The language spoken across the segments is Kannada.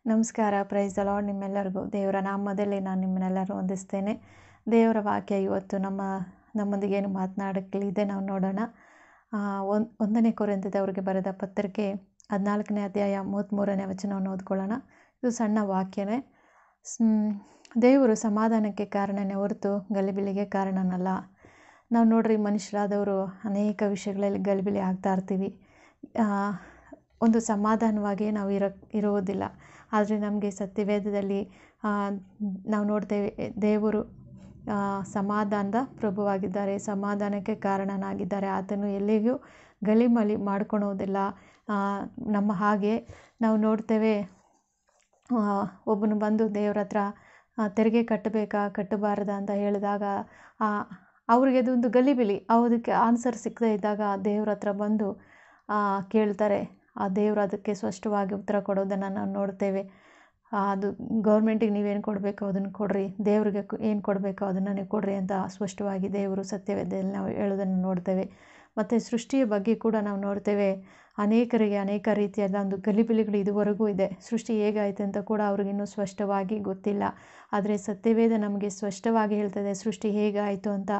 ನಮಸ್ಕಾರ. Praise the lord. ನಿಮ್ಮೆಲ್ಲರಿಗೂ ದೇವರ ನಾಮದಲ್ಲಿ ನಾನು ನಿಮ್ಮನ್ನೆಲ್ಲರೂ ವಂದಿಸ್ತೇನೆ. ದೇವರ ವಾಕ್ಯ ಇವತ್ತು ನಮ್ಮೊಂದಿಗೆ ಏನು ಮಾತನಾಡಲಿದೆ ನಾವು ನೋಡೋಣ. 1 ಕೊರಿಂಥದವರಿಗೆ ಬರೆದ ಪತ್ರಿಕೆ 14ನೇ ಅಧ್ಯಾಯ 33ನೇ ವಚನವನ್ನು ಓದ್ಕೊಳ್ಳೋಣ. ಇದು ಸಣ್ಣ ವಾಕ್ಯವೇ. ದೇವರು ಸಮಾಧಾನಕ್ಕೆ ಕಾರಣನೇ ಹೊರತು ಗಲಿಬಿಲಿಗೆ ಕಾರಣನಲ್ಲ. ನಾವು ನೋಡ್ರಿ, ಮನುಷ್ಯರಾದವರು ಅನೇಕ ವಿಷಯಗಳಲ್ಲಿ ಗಲಿಬಿಲಿ ಆಗ್ತಾ ಇರ್ತೀವಿ. ಒಂದು ಸಮಾಧಾನವಾಗಿ ನಾವು ಇರುವುದಿಲ್ಲ. ಆದರೆ ನಮಗೆ ಸತ್ಯವೇದದಲ್ಲಿ ನಾವು ನೋಡ್ತೇವೆ, ದೇವರು ಸಮಾಧಾನದ ಪ್ರಭುವಾಗಿದ್ದಾರೆ, ಸಮಾಧಾನಕ್ಕೆ ಕಾರಣನಾಗಿದ್ದಾರೆ. ಆತನು ಎಲ್ಲಿಗೂ ಗಲಿಮಲಿ ಮಾಡ್ಕೊಳೋದಿಲ್ಲ. ನಮ್ಮ ಹಾಗೆ ನಾವು ನೋಡ್ತೇವೆ, ಒಬ್ಬನು ಬಂದು ದೇವ್ರ ಹತ್ರ ತೆರಿಗೆ ಕಟ್ಟಬೇಕಾ ಕಟ್ಟಬಾರ್ದ ಅಂತ ಹೇಳಿದಾಗ ಅವ್ರಿಗೆ ಅದೊಂದು ಗಲಿಬಿಲಿ. ಅದಕ್ಕೆ ಆನ್ಸರ್ ಸಿಕ್ಕದೇ ಇದ್ದಾಗ ದೇವ್ರ ಹತ್ರ ಬಂದು ಕೇಳ್ತಾರೆ. ಆ ದೇವರು ಅದಕ್ಕೆ ಸ್ಪಷ್ಟವಾಗಿ ಉತ್ತರ ಕೊಡೋದನ್ನು ನಾವು ನೋಡ್ತೇವೆ. ಅದು ಗೌರ್ಮೆಂಟಿಗೆ ನೀವೇನು ಕೊಡಬೇಕು ಅದನ್ನು ಕೊಡ್ರಿ, ದೇವ್ರಿಗೆ ಏನು ಕೊಡಬೇಕು ಅದನ್ನು ಕೊಡ್ರಿ ಅಂತ ಸ್ಪಷ್ಟವಾಗಿ ದೇವರು ಸತ್ಯವೇದದಲ್ಲಿ ನಾವು ಹೇಳೋದನ್ನು ನೋಡ್ತೇವೆ. ಮತ್ತು ಸೃಷ್ಟಿಯ ಬಗ್ಗೆ ಕೂಡ ನಾವು ನೋಡ್ತೇವೆ, ಅನೇಕರಿಗೆ ಅನೇಕ ರೀತಿಯಾದ ಒಂದು ಗಲಿಬಿಲಿಗಳು ಇದುವರೆಗೂ ಇದೆ. ಸೃಷ್ಟಿ ಹೇಗಾಯಿತು ಅಂತ ಕೂಡ ಅವ್ರಿಗಿನ್ನೂ ಸ್ಪಷ್ಟವಾಗಿ ಗೊತ್ತಿಲ್ಲ. ಆದರೆ ಸತ್ಯವೇದ ನಮಗೆ ಸ್ಪಷ್ಟವಾಗಿ ಹೇಳ್ತದೆ ಸೃಷ್ಟಿ ಹೇಗಾಯಿತು ಅಂತ.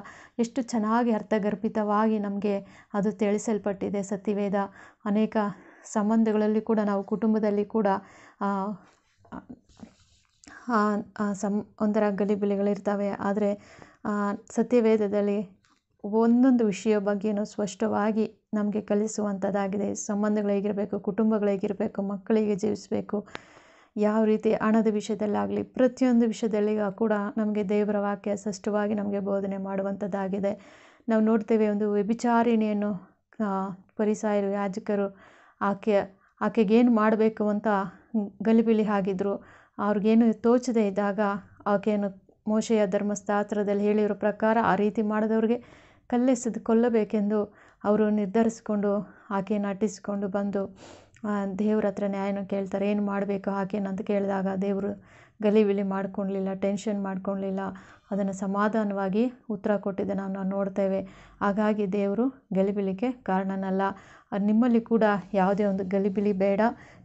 ಎಷ್ಟು ಚೆನ್ನಾಗಿ ಅರ್ಥಗರ್ಭಿತವಾಗಿ ನಮಗೆ ಅದು ತಿಳಿಸಲ್ಪಟ್ಟಿದೆ ಸತ್ಯವೇದ. ಅನೇಕ ಸಂಬಂಧಗಳಲ್ಲಿ ಕೂಡ ನಾವು ಕುಟುಂಬದಲ್ಲಿ ಕೂಡ ಒಂಥರ ಗಲಿಬಿಲಿಗಳಿರ್ತವೆ. ಆದರೆ ಸತ್ಯವೇದದಲ್ಲಿ ಒಂದೊಂದು ವಿಷಯ ಬಗ್ಗೆಯೂ ಸ್ಪಷ್ಟವಾಗಿ ನಮಗೆ ಕಲಿಸುವಂಥದ್ದಾಗಿದೆ. ಸಂಬಂಧಗಳು ಹೇಗಿರಬೇಕು, ಕುಟುಂಬಗಳು ಹೇಗಿರಬೇಕು, ಮಕ್ಕಳಿಗೆ ಜೀವಿಸಬೇಕು, ಯಾವ ರೀತಿ ಹಣದ ವಿಷಯದಲ್ಲಾಗಲಿ ಪ್ರತಿಯೊಂದು ವಿಷಯದಲ್ಲಿ ಕೂಡ ನಮಗೆ ದೇವರ ವಾಕ್ಯ ಸ್ಪಷ್ಟವಾಗಿ ನಮಗೆ ಬೋಧನೆ ಮಾಡುವಂಥದ್ದಾಗಿದೆ. ನಾವು ನೋಡ್ತೇವೆ, ಒಂದು ವ್ಯಭಿಚಾರಿಣಿಯನ್ನು ಫರಿಸಾಯರು ಯಾಜಕರು ಆಕೆಗೇನು ಮಾಡಬೇಕು ಅಂತ ಗಲಿಬಿಲಿ ಆಗಿದ್ರು. ಅವ್ರಿಗೇನು ತೋಚದೇ ಇದ್ದಾಗ ಆಕೆಯನ್ನು ಮೋಶೆಯ ಧರ್ಮಶಾಸ್ತ್ರದಲ್ಲಿ ಹೇಳಿರೋ ಪ್ರಕಾರ ಆ ರೀತಿ ಮಾಡಿದವ್ರಿಗೆ ಕಲ್ಲೆಸೆದು ಕೊಲ್ಲಬೇಕೆಂದು ಅವರು ನಿರ್ಧರಿಸ್ಕೊಂಡು ಆಕೆಯನ್ನು ಅಟ್ಟಿಸ್ಕೊಂಡು ಬಂದು ದೇವ್ರ ಹತ್ರ ನ್ಯಾಯನ ಕೇಳ್ತಾರೆ. ಏನು ಮಾಡಬೇಕು ಆಕೆಯನ್ನು ಅಂತ ಕೇಳಿದಾಗ ದೇವರು ಗಲಿಬಿಲಿ ಮಾಡ್ಕೊಳ್ಲಿಲ್ಲ, ಟೆನ್ಷನ್ ಮಾಡ್ಕೊಳ್ಲಿಲ್ಲ, ಅದನ್ನು ಸಮಾಧಾನವಾಗಿ ಉತ್ತರ ಕೊಟ್ಟಿದ್ದನ್ನು ನಾವು ನೋಡ್ತೇವೆ. ಹಾಗಾಗಿ ದೇವರು ಗಲಿಬಿಲಿಗೆ ಕಾರಣನಲ್ಲ. ನಿಮ್ಮಲ್ಲಿ ಕೂಡ ಯಾವುದೇ ಒಂದು ಗಲಿಬಿಲಿ ಬೇಡ.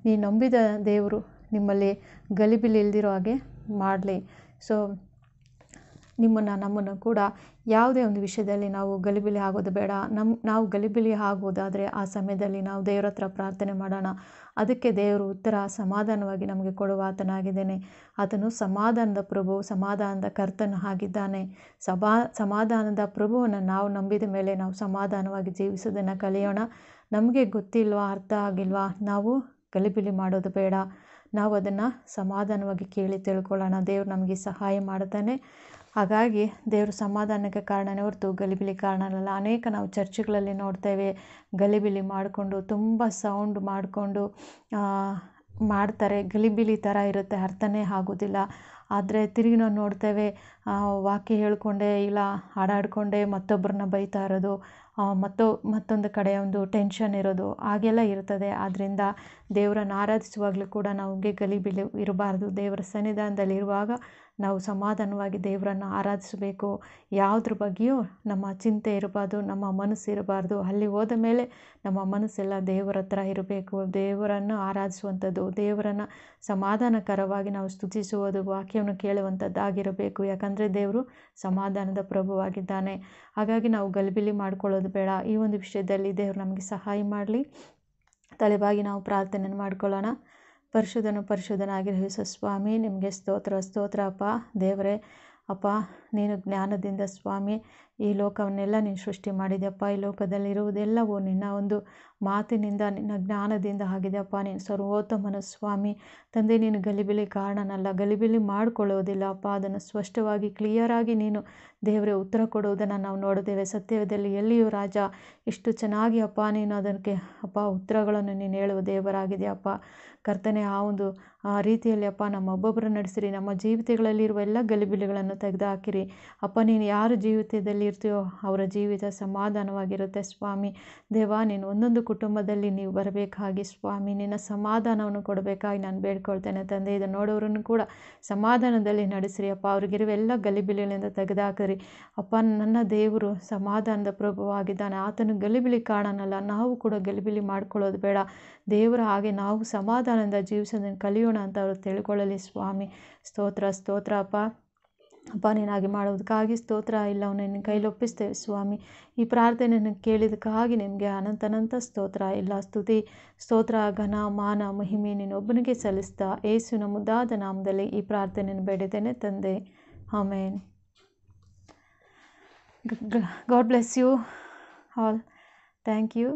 ನೀವು ನಂಬಿದ ದೇವರು ನಿಮ್ಮಲ್ಲಿ ಗಲಿಬಿಲಿ ಇಲ್ದಿರೋ ಹಾಗೆ ಮಾಡಲಿ. ಸೊ ನಮ್ಮನ್ನು ಕೂಡ ಯಾವುದೇ ಒಂದು ವಿಷಯದಲ್ಲಿ ನಾವು ಗಲಿಬಿಲಿ ಆಗೋದು ಬೇಡ. ನಾವು ಗಲಿಬಿಲಿ ಆಗೋದಾದರೆ ಆ ಸಮಯದಲ್ಲಿ ನಾವು ದೇವ್ರ ಹತ್ರ ಪ್ರಾರ್ಥನೆ ಮಾಡೋಣ. ಅದಕ್ಕೆ ದೇವರು ಉತ್ತರ ಸಮಾಧಾನವಾಗಿ ನಮಗೆ ಕೊಡುವ ಆತನಾಗಿದ್ದಾನೆ. ಆತನು ಸಮಾಧಾನದ ಪ್ರಭು, ಸಮಾಧಾನದ ಕರ್ತನು ಆಗಿದ್ದಾನೆ. ಸಮಾಧಾನದ ಪ್ರಭುವನ್ನು ನಾವು ನಂಬಿದ ಮೇಲೆ ನಾವು ಸಮಾಧಾನವಾಗಿ ಜೀವಿಸೋದನ್ನು ಕಲಿಯೋಣ. ನಮಗೆ ಗೊತ್ತಿಲ್ವಾ, ಅರ್ಥ ಆಗಿಲ್ವಾ, ನಾವು ಗಲಿಬಿಲಿ ಮಾಡೋದು ಬೇಡ. ನಾವು ಅದನ್ನು ಸಮಾಧಾನವಾಗಿ ಕೇಳಿ ತಿಳ್ಕೊಳ್ಳೋಣ. ದೇವ್ರು ನಮಗೆ ಸಹಾಯ ಮಾಡ್ತಾನೆ. ಹಾಗಾಗಿ ದೇವರು ಸಮಾಧಾನಕ್ಕೆ ಕಾರಣನೇ ಹೊರತು ಗಲಿಬಿಲಿ ಕಾರಣನಲ್ಲ. ಅನೇಕ ನಾವು ಚರ್ಚ್ಗಳಲ್ಲಿ ನೋಡ್ತೇವೆ, ಗಲಿಬಿಲಿ ಮಾಡಿಕೊಂಡು ತುಂಬ ಸೌಂಡ್ ಮಾಡಿಕೊಂಡು ಮಾಡ್ತಾರೆ. ಗಲಿಬಿಲಿ ಥರ ಇರುತ್ತೆ, ಅರ್ಥನೇ ಆಗೋದಿಲ್ಲ. ಆದರೆ ತಿರುಗಿ ನಾವು ನೋಡ್ತೇವೆ, ವಾಕ್ಯ ಹೇಳ್ಕೊಂಡೇ ಇಲ್ಲ ಹಾಡಾಡ್ಕೊಂಡೇ ಮತ್ತೊಬ್ಬರನ್ನ ಬೈತಾ ಇರೋದು, ಮತ್ತೊಂದು ಕಡೆ ಒಂದು ಟೆನ್ಷನ್ ಇರೋದು, ಹಾಗೆಲ್ಲ ಇರ್ತದೆ. ಆದ್ದರಿಂದ ದೇವರನ್ನು ಆರಾಧಿಸುವಾಗಲೂ ಕೂಡ ನಮಗೆ ಗಲಿಬಿಲಿ ಇರಬಾರ್ದು. ದೇವರ ಸನ್ನಿಧಾನದಲ್ಲಿ ಇರುವಾಗ ನಾವು ಸಮಾಧಾನವಾಗಿ ದೇವರನ್ನು ಆರಾಧಿಸಬೇಕು. ಯಾವುದ್ರ ಬಗ್ಗೆಯೂ ನಮ್ಮ ಚಿಂತೆ ಇರಬಾರ್ದು, ನಮ್ಮ ಮನಸ್ಸು ಇರಬಾರ್ದು. ಅಲ್ಲಿ ಹೋದ ಮೇಲೆ ನಮ್ಮ ಮನಸ್ಸೆಲ್ಲ ದೇವರ ಹತ್ರ ಇರಬೇಕು. ದೇವರನ್ನು ಆರಾಧಿಸುವಂಥದ್ದು, ದೇವರನ್ನು ಸಮಾಧಾನಕರವಾಗಿ ನಾವು ಸ್ತುತಿಸುವುದು, ವಾಕ್ಯವನ್ನು ಕೇಳುವಂಥದ್ದಾಗಿರಬೇಕು. ಯಾಕಂದರೆ ದೇವರು ಸಮಾಧಾನದ ಪ್ರಭುವಾಗಿದ್ದಾನೆ. ಹಾಗಾಗಿ ನಾವು ಗಲಿಬಿಲಿ ಮಾಡ್ಕೊಳ್ಳೋದು ಬೇಡ. ಈ ಒಂದು ವಿಷಯದಲ್ಲಿ ದೇವರು ನಮಗೆ ಸಹಾಯ ಮಾಡಲಿ. ತಲೆಬಾಗಿ ನಾವು ಪ್ರಾರ್ಥನೆಯನ್ನು ಮಾಡ್ಕೊಳ್ಳೋಣ. ಪರಿಶುದ್ಧನಾಗಿರುವ ಸ್ವಾಮಿ, ನಿಮಗೆ ಸ್ತೋತ್ರ ಅಪ್ಪ. ದೇವರೇ ಅಪ್ಪ, ನೀನು ಜ್ಞಾನದಿಂದ ಸ್ವಾಮಿ ಈ ಲೋಕವನ್ನೆಲ್ಲ ನೀನು ಸೃಷ್ಟಿ ಮಾಡಿದೆಯಪ್ಪ. ಈ ಲೋಕದಲ್ಲಿರುವುದೆಲ್ಲವೂ ನಿನ್ನ ಒಂದು ಮಾತಿನಿಂದ, ನಿನ್ನ ಜ್ಞಾನದಿಂದ ಆಗಿದೆಯಪ್ಪ. ನೀನು ಸರ್ವೋತ್ತಮನ ಸ್ವಾಮಿ. ತಂದೆ, ನೀನು ಗಲಿಬಿಲಿ ಕಾರಣನಲ್ಲ, ಗಲಿಬಿಲಿ ಮಾಡಿಕೊಳ್ಳೋದಿಲ್ಲ ಅಪ್ಪ. ಅದನ್ನು ಸ್ಪಷ್ಟವಾಗಿ ಕ್ಲಿಯರಾಗಿ ನೀನು ದೇವರೇ ಉತ್ತರ ಕೊಡುವುದನ್ನು ನಾವು ನೋಡಿದ್ದೇವೆ ಸತ್ಯದಲ್ಲಿ. ಎಲ್ಲಿಯೂ ರಾಜ ಇಷ್ಟು ಚೆನ್ನಾಗಿ ಅಪ್ಪ ನೀನು ಅದಕ್ಕೆ ಅಪ್ಪ ಉತ್ತರಗಳನ್ನು ನೀನು ಹೇಳುವ ದೇವರಾಗಿದೆಯಪ್ಪ. ಕರ್ತನೆ, ಆ ಒಂದು ರೀತಿಯಲ್ಲಿ ಅಪ್ಪ ನಮ್ಮೊಬ್ಬೊಬ್ಬರು ನಡೆಸಿರಿ. ನಮ್ಮ ಜೀವಿತಗಳಲ್ಲಿರುವ ಎಲ್ಲ ಗಲಿಬಿಲಿಗಳನ್ನು ತೆಗೆದುಹಾಕಿರಿ ಅಪ್ಪ. ನೀನು ಯಾರು ಜೀವಿತದಲ್ಲಿ ಇರ್ತೀಯೋ ಅವರ ಜೀವಿತ ಸಮಾಧಾನವಾಗಿರುತ್ತೆ ಸ್ವಾಮಿ. ದೇವ, ನೀನು ಒಂದೊಂದು ಕುಟುಂಬದಲ್ಲಿ ನೀವು ಬರಬೇಕಾಗಿ ಸ್ವಾಮಿ, ನಿನ್ನ ಸಮಾಧಾನವನ್ನು ಕೊಡಬೇಕಾಗಿ ನಾನು ಬೇಡ್ಕೊಳ್ತೇನೆ ತಂದೆ. ಇದನ್ನು ನೋಡೋರನ್ನು ಕೂಡ ಸಮಾಧಾನದಲ್ಲಿ ನಡೆಸಿರಿ ಅಪ್ಪ. ಅವ್ರಿಗಿರುವ ಎಲ್ಲ ಗಲಿಬಿಲಿಗಳಿಂದ ತೆಗೆದಾಕರಿ ಅಪ್ಪ. ನನ್ನ ದೇವರು ಸಮಾಧಾನದ ಪ್ರಭುವಾಗಿದ್ದಾನೆ. ಆತನು ಗಲಿಬಿಲಿ ಕಾರಣನಲ್ಲ. ನಾವು ಕೂಡ ಗಲಿಬಿಲಿ ಮಾಡ್ಕೊಳ್ಳೋದು ಬೇಡ. ದೇವರ ಹಾಗೆ ನಾವು ಸಮಾಧಾನದಿಂದ ಜೀವಿಸೋದನ್ನು ಕಲಿಯೋಣ ಅಂತ ಅವರು ತಿಳ್ಕೊಳ್ಳಲಿ ಸ್ವಾಮಿ. ಸ್ತೋತ್ರ ಸ್ತೋತ್ರ ಅಪ್ಪ. ಅಪ್ಪ, ನೀನಾಗಿ ಮಾಡೋದಕ್ಕಾಗಿ ಸ್ತೋತ್ರ. ಎಲ್ಲವನ್ನು ನಿನ್ನ ಕೈಲೊಪ್ಪಿಸ್ತೇವೆ ಸ್ವಾಮಿ. ಈ ಪ್ರಾರ್ಥನೆಯನ್ನು ಕೇಳಿದಕ್ಕಾಗಿ ನಿಮಗೆ ಅನಂತ ಸ್ತೋತ್ರ. ಎಲ್ಲ ಸ್ತುತಿ ಸ್ತೋತ್ರ ಘನ ಮಾನ ಮಹಿಮೆ ನೀನೊಬ್ಬನಿಗೆ ಸಲ್ಲಿಸ್ತಾ ಯೇಸುವಿನ ಮುದ್ದಾದ ನಾಮದಲ್ಲಿ ಈ ಪ್ರಾರ್ಥನೆಯನ್ನು ಬೇಡಿದ್ದೇನೆ ತಂದೆ, ಆಮೇನ್. God bless you all. Thank you.